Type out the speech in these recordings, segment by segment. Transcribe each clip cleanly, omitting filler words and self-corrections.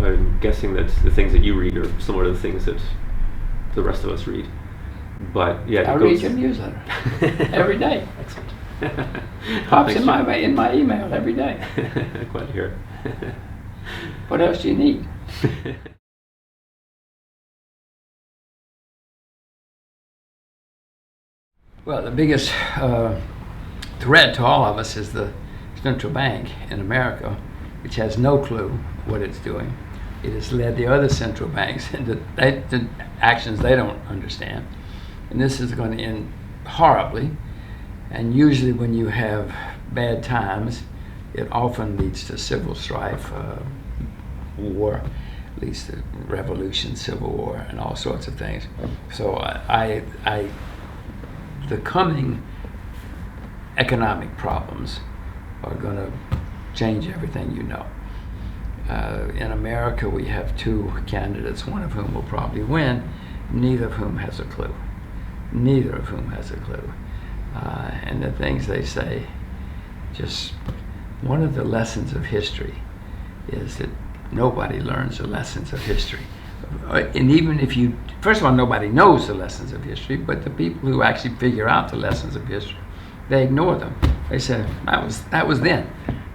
I'm guessing that the things that you read are similar to the things that the rest of us read. But yeah, I read your newsletter every day. Excellent. Pops in my email every day. Glad to hear it. What else do you need? Well, the biggest threat to all of us is the central bank in America, which has no clue what it's doing. It has led the other central banks into actions they don't understand. And this is going to end horribly. And usually when you have bad times, it often leads to civil strife, war, leads to revolution, civil war, and all sorts of things. So the coming economic problems are going to change everything you know. In America, we have two candidates, one of whom will probably win, neither of whom has a clue. Neither of whom has a clue. And the things they say, just one of the lessons of history is that nobody learns the lessons of history. And even if you, first of all, nobody knows the lessons of history, but the people who actually figure out the lessons of history, they ignore them. They say, that was then.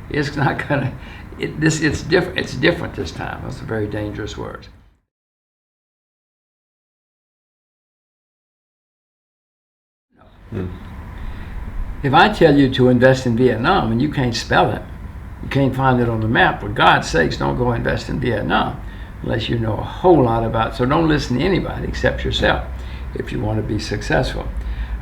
It's not gonna, it's different. It's different this time. That's a very dangerous word. If I tell you to invest in Vietnam and you can't spell it, you can't find it on the map, for God's sakes, don't go invest in Vietnam unless you know a whole lot about it. So don't listen to anybody except yourself if you want to be successful.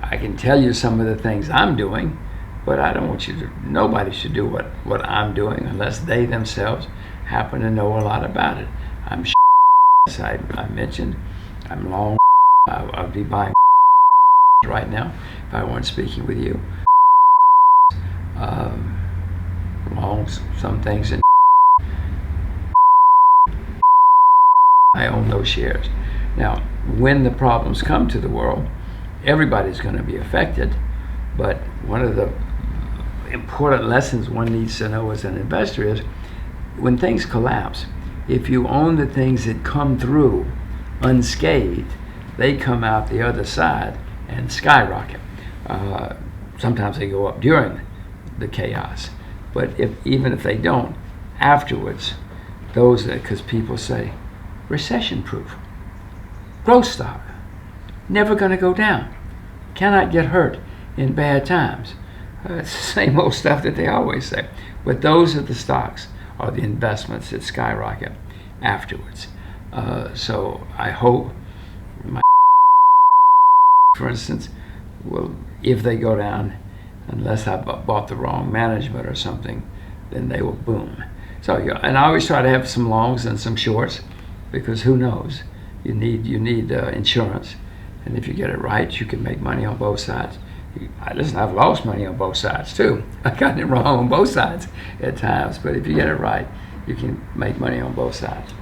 I can tell you some of the things I'm doing, but I don't want you to, nobody should do what I'm doing unless they themselves happen to know a lot about it. I'm as I mentioned, I'm long, I'll be buying right now if I weren't speaking with you. Long some things in I own those shares. Now, when the problems come to the world, everybody's going to be affected, but one of the important lessons one needs to know as an investor is when things collapse, if you own the things that come through unscathed, they come out the other side and skyrocket. Sometimes they go up during the chaos, but even if they don't, afterwards, those that, because people say, recession proof, growth stock, never going to go down, cannot get hurt in bad times. It's the same old stuff that they always say, but those are the stocks or the investments that skyrocket afterwards. So I hope my for instance, will, if they go down, unless I bought the wrong management or something, then they will boom. So, and I always try to have some longs and some shorts, because who knows? You need insurance, and if you get it right, you can make money on both sides. Listen, I've lost money on both sides too. I got it wrong on both sides at times, but if you get it right, you can make money on both sides.